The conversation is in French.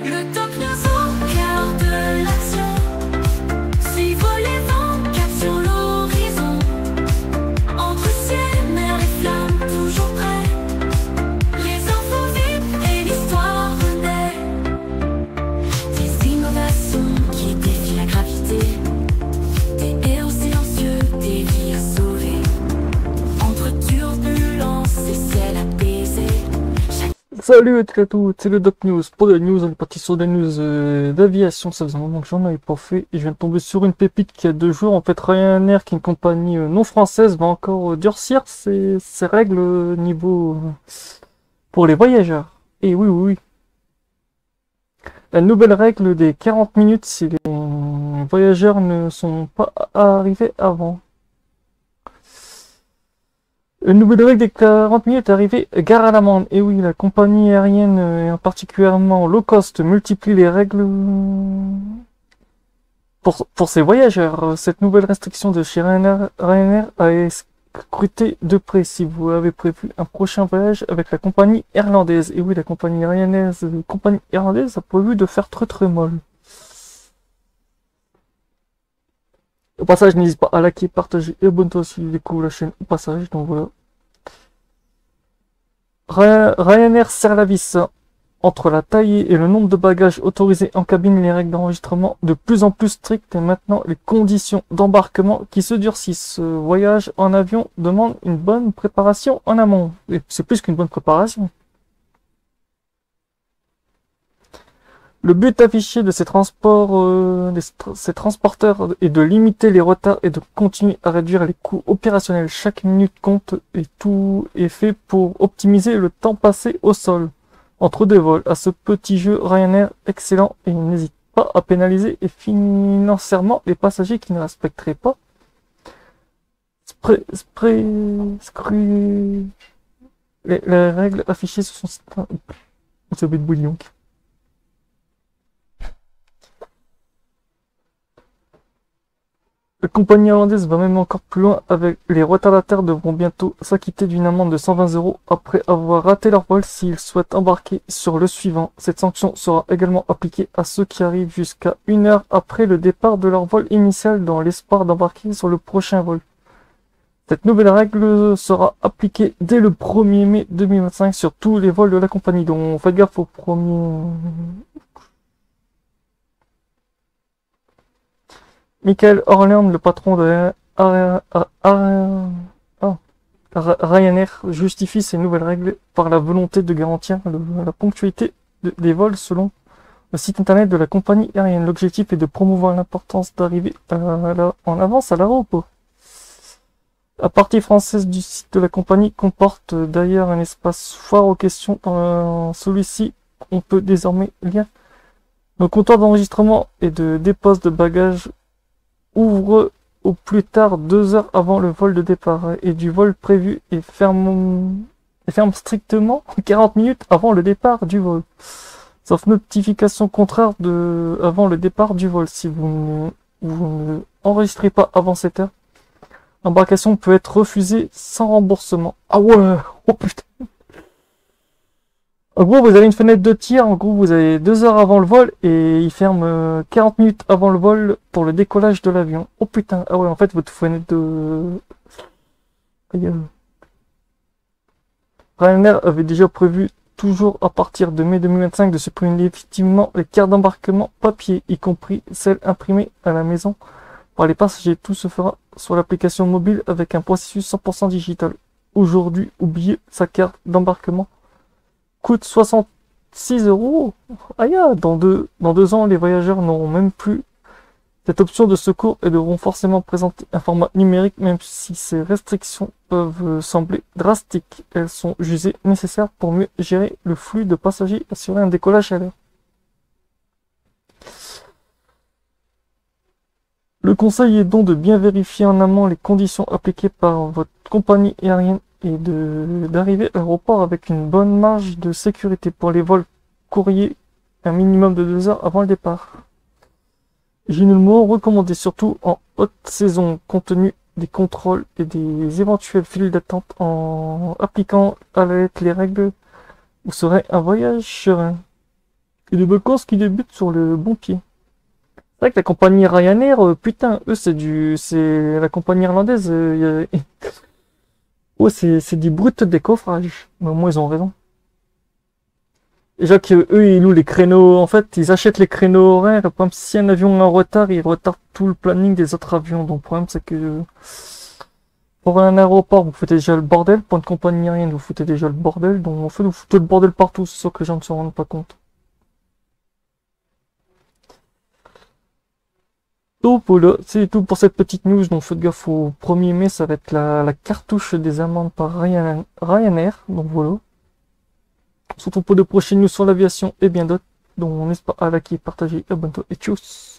Le top news au cœur de l'action. Suivre les vents, cap sur l'horizon. Entre ciel, mer et flammes, toujours prêts. Les infos vite et l'histoire renaît. Des innovations qui défient la gravité. Des héros silencieux, des vies à sauver. Entre turbulences et ciel apaisé. Salut à tous, c'est le Doc News. Pour les news, on est parti sur des news d'aviation. Ça faisait un moment que j'en avais pas fait. Et je viens de tomber sur une pépite qui a 2 jours. En fait, Ryanair, qui est une compagnie non française, va encore durcir ses règles niveau pour les voyageurs. Et oui, oui, oui. La nouvelle règle des 40 minutes si les voyageurs ne sont pas arrivés avant. Une nouvelle règle des 40 minutes est arrivée, gare à l'amende. Et oui, la compagnie aérienne, et en particulièrement low cost, multiplie les règles pour ses voyageurs. Cette nouvelle restriction de chez Ryanair a scruté de près si vous avez prévu un prochain voyage avec la compagnie irlandaise. Et oui, la compagnie irlandaise a prévu de faire très molle. Au passage, n'hésite pas à liker, partager et abonne-toi si tu découvres la chaîne au passage. Donc voilà. Ryanair serre la vis. Entre la taille et le nombre de bagages autorisés en cabine, les règles d'enregistrement de plus en plus strictes et maintenant les conditions d'embarquement qui se durcissent. Ce voyage en avion demande une bonne préparation en amont. Et c'est plus qu'une bonne préparation. Le but affiché de ces transporteurs est de limiter les retards et de continuer à réduire les coûts opérationnels. Chaque minute compte et tout est fait pour optimiser le temps passé au sol entre deux vols. À ce petit jeu, Ryanair excellent et n'hésite pas à pénaliser financièrement les passagers qui ne respecteraient pas les règles affichées sur son site. Ça va être bouillon. La compagnie irlandaise va même encore plus loin avec les retardataires devront bientôt s'acquitter d'une amende de 120 € après avoir raté leur vol s'ils souhaitent embarquer sur le suivant. Cette sanction sera également appliquée à ceux qui arrivent jusqu'à 1 heure après le départ de leur vol initial dans l'espoir d'embarquer sur le prochain vol. Cette nouvelle règle sera appliquée dès le 1er mai 2025 sur tous les vols de la compagnie. Donc faites gaffe au premier... Michael Orleans, le patron de Ryanair, justifie ces nouvelles règles par la volonté de garantir la ponctualité des vols selon le site internet de la compagnie aérienne. L'objectif est de promouvoir l'importance d'arriver en avance à l'aéroport. La partie française du site de la compagnie comporte d'ailleurs un espace foire aux questions. Dans celui-ci, on peut désormais lire le comptoir d'enregistrement et de dépose de bagages ouvre au plus tard 2 heures avant le vol de départ et du vol prévu et ferme strictement 40 minutes avant le départ du vol. Sauf notification contraire avant le départ du vol. Si vous ne enregistrez pas avant cette heure, l'embarcation peut être refusée sans remboursement. Ah ouais, oh putain. En gros, vous avez une fenêtre de tir, en gros, vous avez 2 heures avant le vol et il ferme 40 minutes avant le vol pour le décollage de l'avion. Oh putain, ah ouais, en fait, votre fenêtre de... Ryanair avait déjà prévu, toujours à partir de mai 2025, de supprimer définitivement les cartes d'embarquement papier, y compris celles imprimées à la maison par les passagers. Tout se fera sur l'application mobile avec un processus 100% digital. Aujourd'hui, oubliez sa carte d'embarquement. Coûte 66 €. Aïe, dans deux ans, les voyageurs n'auront même plus cette option de secours et devront forcément présenter un format numérique, même si ces restrictions peuvent sembler drastiques. Elles sont jugées nécessaires pour mieux gérer le flux de passagers et assurer un décollage à l'heure. Le conseil est donc de bien vérifier en amont les conditions appliquées par votre compagnie aérienne et d'arriver à l'aéroport avec une bonne marge de sécurité pour les vols courriers, un minimum de 2 heures avant le départ. Généralement recommandé surtout en haute saison, compte tenu des contrôles et des éventuelles files d'attente. En appliquant à la lettre les règles, vous serez un voyage serein. Et des vacances qui débutent sur le bon pied. C'est vrai que la compagnie Ryanair, putain, eux c'est la compagnie irlandaise, ouais, c'est des brutes décoffrage. Mais au moins ils ont raison. Déjà que eux ils louent les créneaux, en fait ils achètent les créneaux horaires, par exemple si un avion est en retard, ils retardent tout le planning des autres avions. Donc le problème c'est que pour un aéroport vous foutez déjà le bordel, pour une compagnie aérienne vous foutez déjà le bordel, donc en fait vous foutez le bordel partout, c'est ça que les gens ne se rendent pas compte. Donc voilà, c'est tout pour cette petite news, donc faites gaffe au 1er mai, ça va être la cartouche des amendes par Ryanair, donc voilà. On se retrouve pour de prochaines news sur l'aviation et bien d'autres, donc on n'hésite pas à liker, partager, abonner et tchuss.